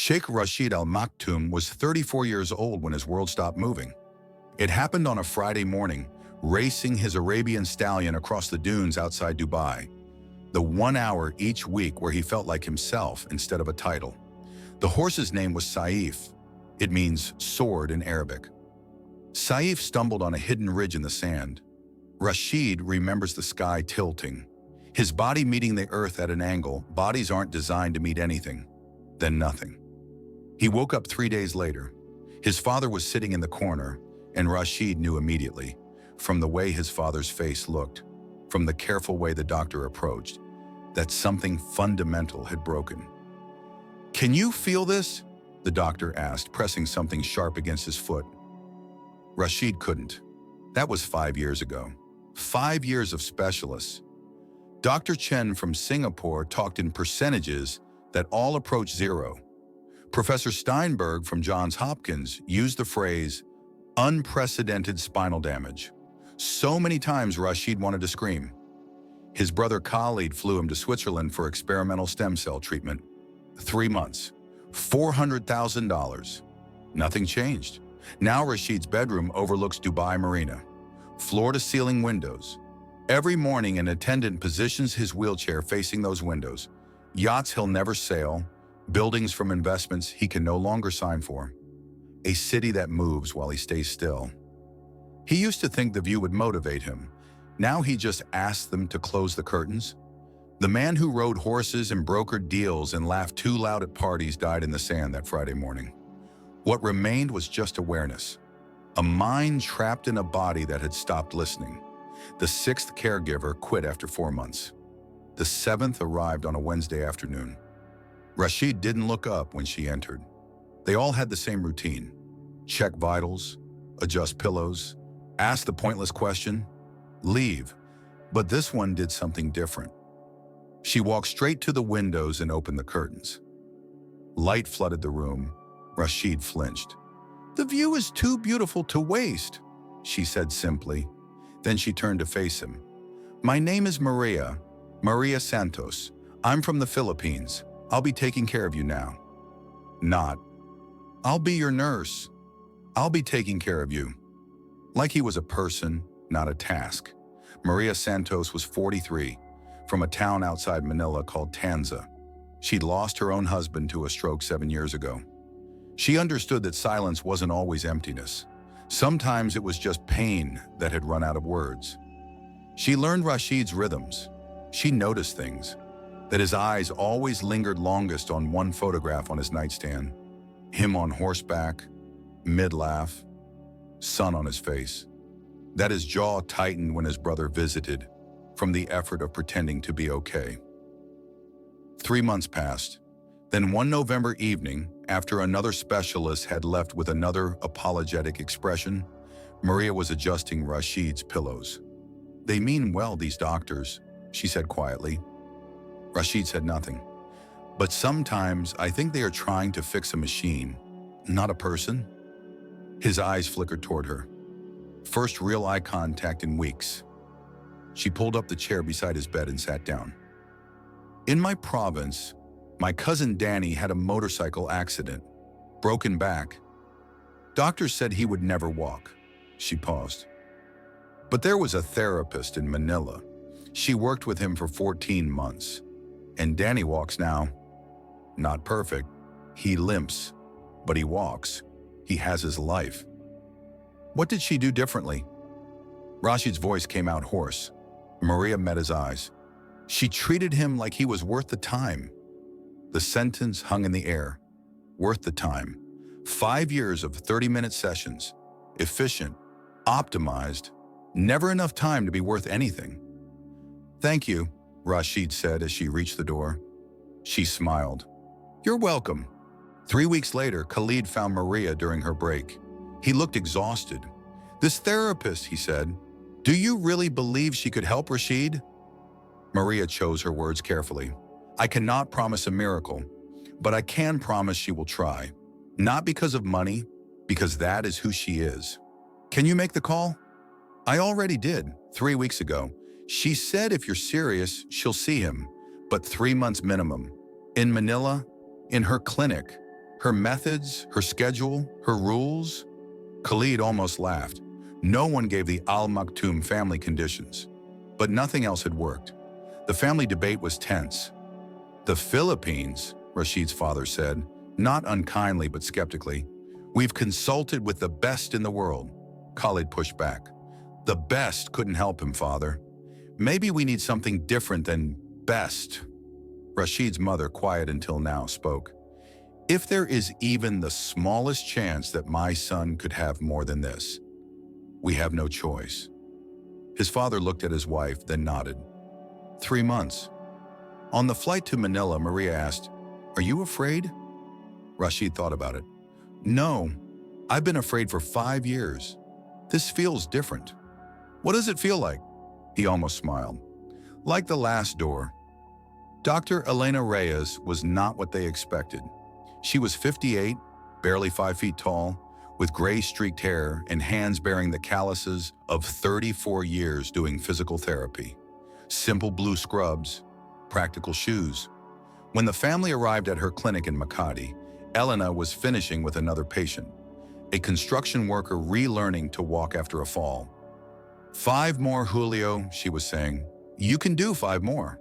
Sheikh Rashid Al-Maktoum was 34 years old when his world stopped moving. It happened on a Friday morning, racing his Arabian stallion across the dunes outside Dubai. The 1 hour each week where he felt like himself instead of a title. The horse's name was Saif. It means sword in Arabic. Saif stumbled on a hidden ridge in the sand. Rashid remembers the sky tilting. His body meeting the earth at an angle. Bodies aren't designed to meet anything, then nothing. He woke up 3 days later. His father was sitting in the corner, and Rashid knew immediately, from the way his father's face looked, from the careful way the doctor approached, that something fundamental had broken. "Can you feel this?" the doctor asked, pressing something sharp against his foot. Rashid couldn't. That was 5 years ago. 5 years of specialists. Dr. Chen from Singapore talked in percentages that all approach zero. Professor Steinberg from Johns Hopkins used the phrase, unprecedented spinal damage. So many times Rashid wanted to scream. His brother Khalid flew him to Switzerland for experimental stem cell treatment. 3 months, $400,000. Nothing changed. Now Rashid's bedroom overlooks Dubai Marina. Floor-to-ceiling windows. Every morning an attendant positions his wheelchair facing those windows. Yachts he'll never sail, buildings from investments he can no longer sign for. A city that moves while he stays still. He used to think the view would motivate him. Now he just asks them to close the curtains. The man who rode horses and brokered deals and laughed too loud at parties died in the sand that Friday morning. What remained was just awareness. A mind trapped in a body that had stopped listening. The 6th caregiver quit after 4 months. The 7th arrived on a Wednesday afternoon. Rashid didn't look up when she entered. They all had the same routine. Check vitals, adjust pillows, ask the pointless question, leave. But this one did something different. She walked straight to the windows and opened the curtains. Light flooded the room. Rashid flinched. "The view is too beautiful to waste," she said simply. Then she turned to face him. "My name is Maria Santos. I'm from the Philippines. I'll be taking care of you now." Not, "I'll be your nurse. I'll be taking care of you." Like he was a person, not a task. Maria Santos was 43, from a town outside Manila called Tanza. She'd lost her own husband to a stroke 7 years ago. She understood that silence wasn't always emptiness. Sometimes it was just pain that had run out of words. She learned Rashid's rhythms. She noticed things, that his eyes always lingered longest on one photograph on his nightstand. Him on horseback, mid-laugh, sun on his face. That his jaw tightened when his brother visited, from the effort of pretending to be okay. 3 months passed. Then one November evening, after another specialist had left with another apologetic expression, Maria was adjusting Rashid's pillows. "They mean well, these doctors," she said quietly. Rashid said nothing. "But sometimes I think they are trying to fix a machine, not a person." His eyes flickered toward her. First real eye contact in weeks. She pulled up the chair beside his bed and sat down. "In my province, my cousin Danny had a motorcycle accident. Broken back. Doctors said he would never walk." She paused. "But there was a therapist in Manila. She worked with him for 14 months. And Danny walks now. Not perfect. He limps. But he walks. He has his life." "What did she do differently?" Rashid's voice came out hoarse. Maria met his eyes. "She treated him like he was worth the time." The sentence hung in the air. Worth the time. 5 years of 30-minute sessions. Efficient. Optimized. Never enough time to be worth anything. "Thank you," Rashid said as she reached the door. She smiled. "You're welcome." 3 weeks later, Khalid found Maria during her break. He looked exhausted. "This therapist," he said, "do you really believe she could help Rashid?" Maria chose her words carefully. "I cannot promise a miracle, but I can promise she will try. Not because of money, because that is who she is." "Can you make the call?" "I already did, 3 weeks ago. She said if you're serious, she'll see him, but 3 months minimum. In Manila, in her clinic. Her methods, her schedule, her rules? Khalid almost laughed. No one gave the Al-Maktoum family conditions. But nothing else had worked. The family debate was tense. The Philippines, Rashid's father said, not unkindly but skeptically. We've consulted with the best in the world. Khalid pushed back. The best couldn't help him, father. Maybe we need something different than best. Rashid's mother, quiet until now, spoke. If there is even the smallest chance that my son could have more than this, we have no choice. His father looked at his wife, then nodded. 3 months. On the flight to Manila, Maria asked, "Are you afraid?" Rashid thought about it. "No, I've been afraid for 5 years. This feels different." "What does it feel like?" He almost smiled. "Like the last door." Dr. Elena Reyes was not what they expected. She was 58, barely 5 feet tall, with gray streaked hair and hands bearing the calluses of 34 years doing physical therapy. Simple blue scrubs, practical shoes. When the family arrived at her clinic in Makati, Elena was finishing with another patient, a construction worker relearning to walk after a fall. "5 more, Julio," she was saying. "You can do 5 more."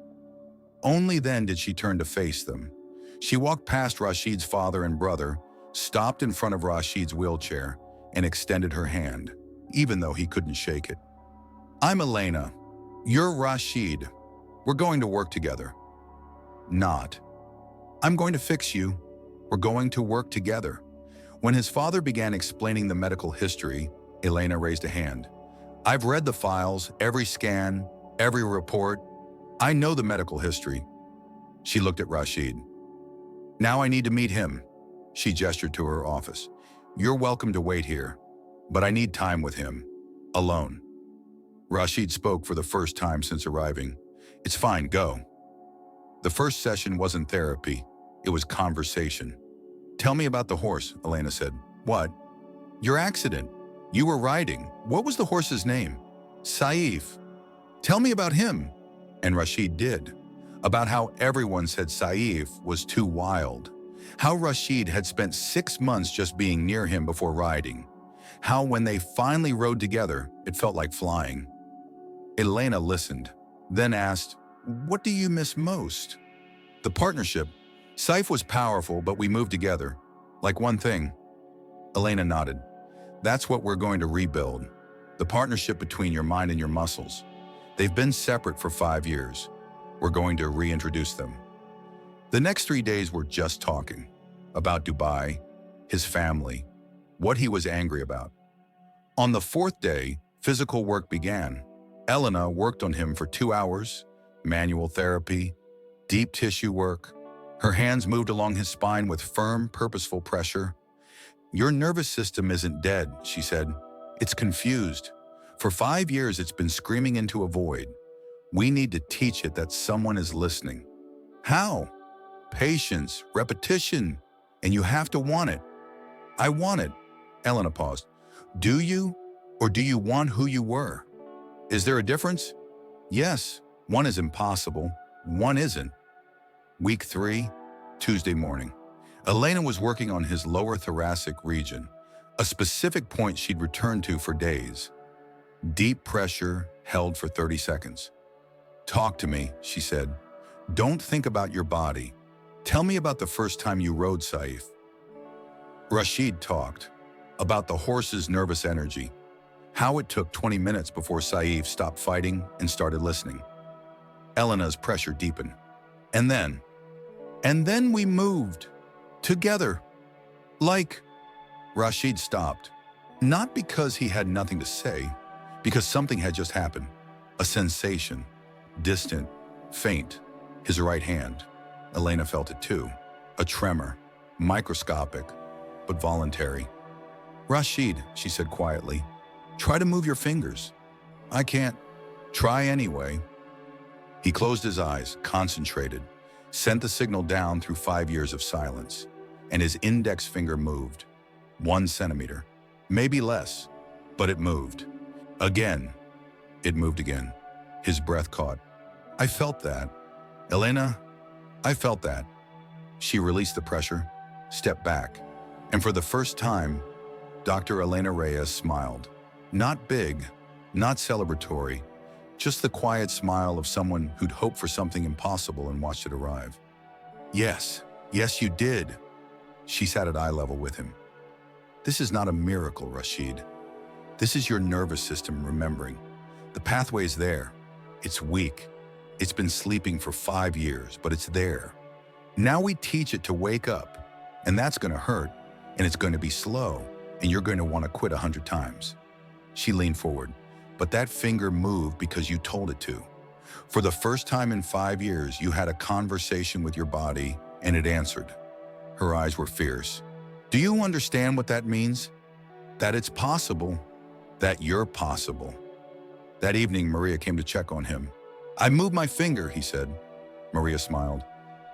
Only then did she turn to face them. She walked past Rashid's father and brother, stopped in front of Rashid's wheelchair, and extended her hand, even though he couldn't shake it. "I'm Elena. You're Rashid. We're going to work together." "Not. I'm going to fix you. We're going to work together." When his father began explaining the medical history, Elena raised a hand. "I've read the files, every scan, every report. I know the medical history." She looked at Rashid. "Now I need to meet him." She gestured to her office. "You're welcome to wait here, but I need time with him, alone." Rashid spoke for the first time since arriving. "It's fine, go." The first session wasn't therapy, it was conversation. "Tell me about the horse," Elena said. "What?" "Your accident. You were riding. What was the horse's name?" "Saif." "Tell me about him." And Rashid did. About how everyone said Saif was too wild. How Rashid had spent 6 months just being near him before riding. How when they finally rode together, it felt like flying. Elena listened, then asked, "What do you miss most?" "The partnership. Saif was powerful, but we moved together. Like one thing." Elena nodded. "That's what we're going to rebuild. The partnership between your mind and your muscles. They've been separate for 5 years. We're going to reintroduce them." The next 3 days were just talking. About Dubai, his family, what he was angry about. On the 4th day, physical work began. Elena worked on him for 2 hours, manual therapy, deep tissue work. Her hands moved along his spine with firm, purposeful pressure. "Your nervous system isn't dead," she said. "It's confused. For 5 years, it's been screaming into a void. We need to teach it that someone is listening." "How?" "Patience, repetition, and you have to want it." "I want it." Elena paused. "Do you? Or do you want who you were? Is there a difference?" "Yes, one is impossible, one isn't." Week 3, Tuesday morning. Elena was working on his lower thoracic region, a specific point she'd returned to for days. Deep pressure held for 30 seconds. "Talk to me," she said. "Don't think about your body. Tell me about the first time you rode Saif." Rashid talked about the horse's nervous energy, how it took 20 minutes before Saif stopped fighting and started listening. Elena's pressure deepened. And then we moved. Together. Like. Rashid stopped. Not because he had nothing to say, because something had just happened. A sensation. Distant. Faint. His right hand. Elena felt it too. A tremor. Microscopic, but voluntary. "Rashid," she said quietly, "try to move your fingers." "I can't." "Try anyway." He closed his eyes, concentrated, sent the signal down through 5 years of silence, and his index finger moved. 1 centimeter, maybe less, but it moved. Again, it moved again. His breath caught. "I felt that. Elena, I felt that." She released the pressure. stepped back, and for the first time, Dr. Elena Reyes smiled. Not big, not celebratory, just the quiet smile of someone who'd hoped for something impossible and watched it arrive. Yes, yes you did. She sat at eye level with him. This is not a miracle, Rashid. This is your nervous system remembering. The pathway's there. It's weak. It's been sleeping for 5 years, but it's there. Now we teach it to wake up, and that's going to hurt, and it's going to be slow, and you're going to want to quit 100 times. She leaned forward, but that finger moved because you told it to. For the first time in 5 years, you had a conversation with your body, and it answered. Her eyes were fierce. Do you understand what that means? That it's possible, that you're possible. That evening, Maria came to check on him. I moved my finger, he said. Maria smiled.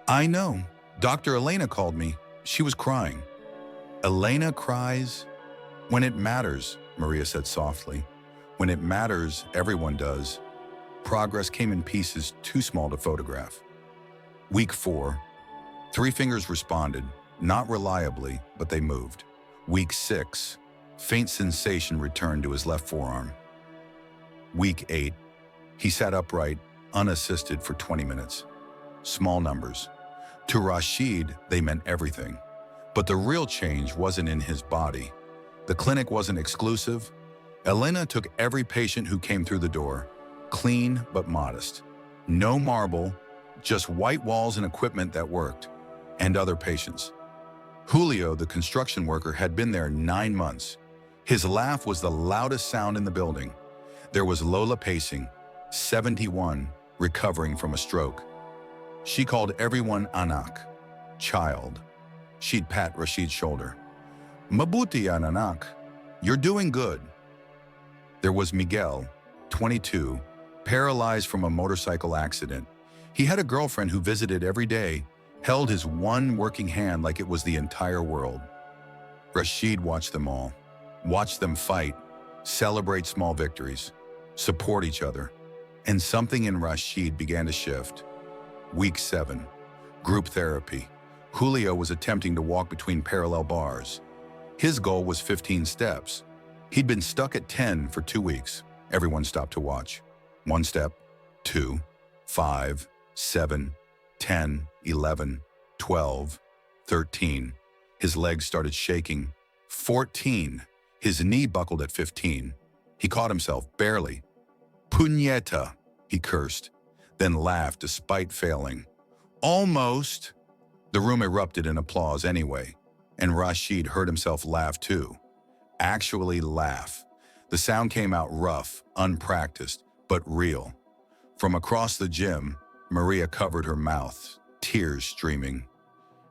I know. Dr. Elena called me. She was crying. Elena cries? When it matters, Maria said softly. When it matters, everyone does. Progress came in pieces too small to photograph. Week 4. 3 fingers responded, not reliably, but they moved. Week 6. Faint sensation returned to his left forearm. Week 8. He sat upright, unassisted for 20 minutes. Small numbers. To Rashid, they meant everything. But the real change wasn't in his body. The clinic wasn't exclusive. Elena took every patient who came through the door, clean but modest. No marble, just white walls and equipment that worked, and other patients. Julio, the construction worker, had been there 9 months. His laugh was the loudest sound in the building. There was Lola pacing, 71, recovering from a stroke. She called everyone anak, child. She'd pat Rashid's shoulder. Mabuti yan anak, you're doing good. There was Miguel, 22, paralyzed from a motorcycle accident. He had a girlfriend who visited every day, held his one working hand like it was the entire world. Rashid watched them all, watched them fight, celebrate small victories, support each other. And something in Rashid began to shift. Week 7, group therapy. Julio was attempting to walk between parallel bars. His goal was 15 steps. He'd been stuck at 10 for 2 weeks. Everyone stopped to watch. 1 step, 2, 5, 7, 10, 11, 12, 13. His legs started shaking. 14. His knee buckled at 15. He caught himself, barely. Puñeta, he cursed, then laughed despite failing. Almost. The room erupted in applause anyway, and Rashid heard himself laugh too. Actually laugh. The sound came out rough, unpracticed, but real. From across the gym, Maria covered her mouth, tears streaming.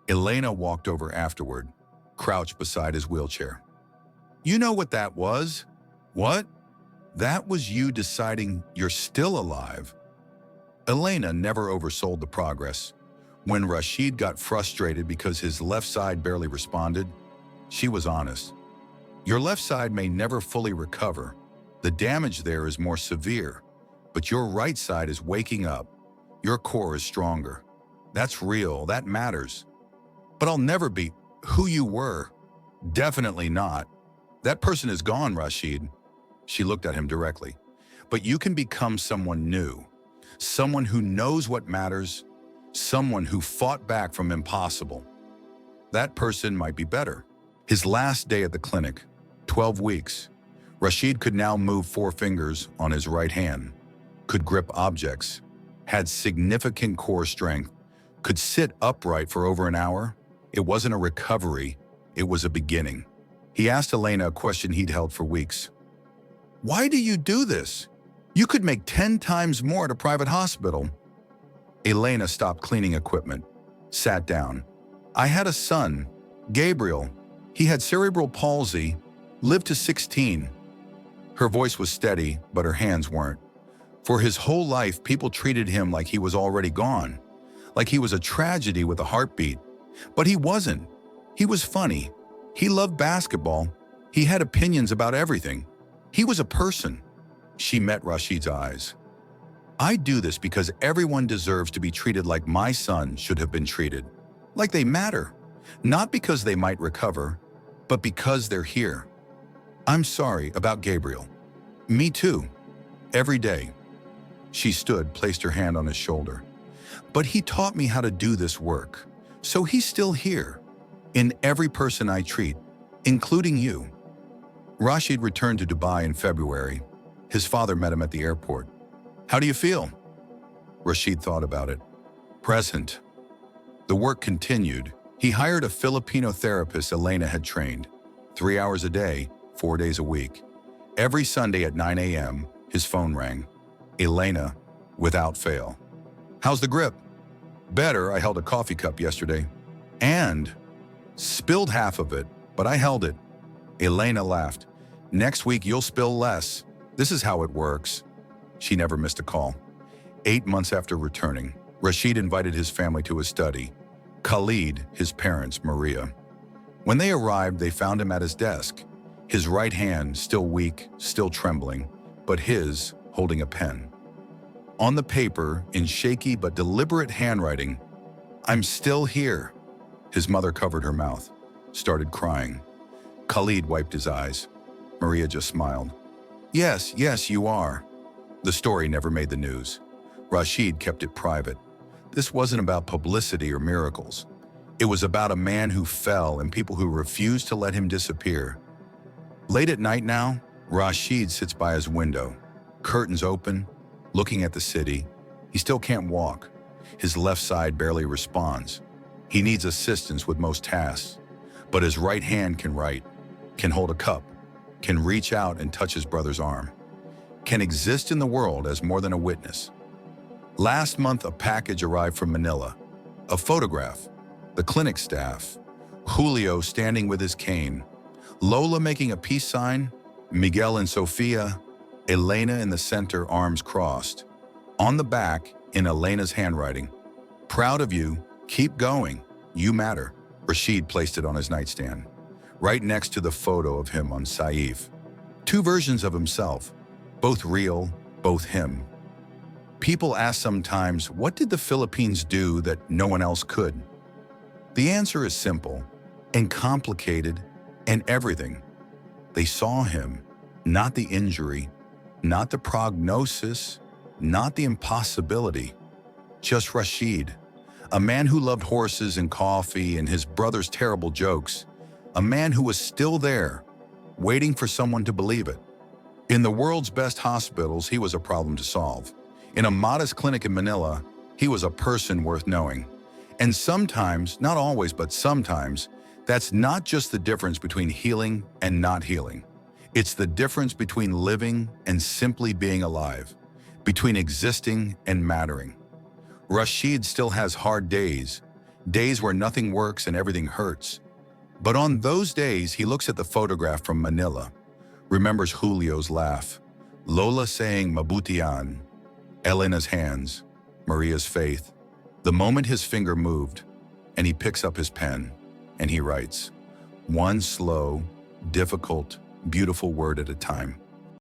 Elena walked over afterward, crouched beside his wheelchair. You know what that was? What? That was you deciding you're still alive. Elena never oversold the progress. When Rashid got frustrated because his left side barely responded, she was honest. Your left side may never fully recover. The damage there is more severe, but your right side is waking up. Your core is stronger. That's real, that matters. But I'll never be who you were. Definitely not. That person is gone, Rashid. She looked at him directly. But you can become someone new, someone who knows what matters, someone who fought back from impossible. That person might be better. His last day at the clinic, 12 weeks, Rashid could now move 4 fingers on his right hand, could grip objects, had significant core strength, could sit upright for over an hour. It wasn't a recovery, it was a beginning. He asked Elena a question he'd held for weeks. Why do you do this? You could make 10 times more at a private hospital. Elena stopped cleaning equipment, sat down. I had a son, Gabriel. He had cerebral palsy, lived to 16. Her voice was steady, but her hands weren't. For his whole life, people treated him like he was already gone, like he was a tragedy with a heartbeat. But he wasn't. He was funny. He loved basketball. He had opinions about everything. He was a person. She met Rashid's eyes. I do this because everyone deserves to be treated like my son should have been treated. Like they matter. Not because they might recover, but because they're here. I'm sorry about Gabriel. Me too. Every day. She stood, placed her hand on his shoulder. But he taught me how to do this work. So he's still here. In every person I treat, including you. Rashid returned to Dubai in February. His father met him at the airport. How do you feel? Rashid thought about it. Present. The work continued. He hired a Filipino therapist Elena had trained. 3 hours a day, 4 days a week. Every Sunday at 9 a.m., his phone rang. Elena, without fail. How's the grip? Better. I held a coffee cup yesterday. And spilled half of it, but I held it. Elena laughed. Next week you'll spill less. This is how it works. She never missed a call. 8 months after returning, Rashid invited his family to his study. Khalid, his parents, Maria. When they arrived, they found him at his desk. His right hand still weak, still trembling, but his holding a pen. On the paper, in shaky but deliberate handwriting, I'm still here. His mother covered her mouth, started crying. Khalid wiped his eyes. Maria just smiled. Yes, you are. The story never made the news. Rashid kept it private. This wasn't about publicity or miracles. It was about a man who fell and people who refused to let him disappear. Late at night now, Rashid sits by his window, curtains open, looking at the city. He still can't walk. His left side barely responds. He needs assistance with most tasks, but his right hand can write, can hold a cup, can reach out and touch his brother's arm, can exist in the world as more than a witness. Last month, a package arrived from Manila, a photograph, the clinic staff, Julio standing with his cane, Lola making a peace sign, Miguel and Sofia, Elena in the center, arms crossed. On the back, in Elena's handwriting, proud of you, keep going, you matter. Rashid placed it on his nightstand, right next to the photo of him on Saif. 2 versions of himself, both real, both him. People ask sometimes, what did the Philippines do that no one else could? The answer is simple and complicated and everything. They saw him, not the injury, not the prognosis, not the impossibility, just Rashid, a man who loved horses and coffee and his brother's terrible jokes, a man who was still there, waiting for someone to believe it. In the world's best hospitals, he was a problem to solve. In a modest clinic in Manila, he was a person worth knowing. And sometimes, not always, but sometimes, that's not just the difference between healing and not healing. It's the difference between living and simply being alive, between existing and mattering. Rashid still has hard days, days where nothing works and everything hurts. But on those days, he looks at the photograph from Manila, remembers Julio's laugh, Lola saying Mabutian, Elena's hands, Maria's faith. The moment his finger moved, and he picks up his pen, and he writes, one slow, difficult, beautiful word at a time.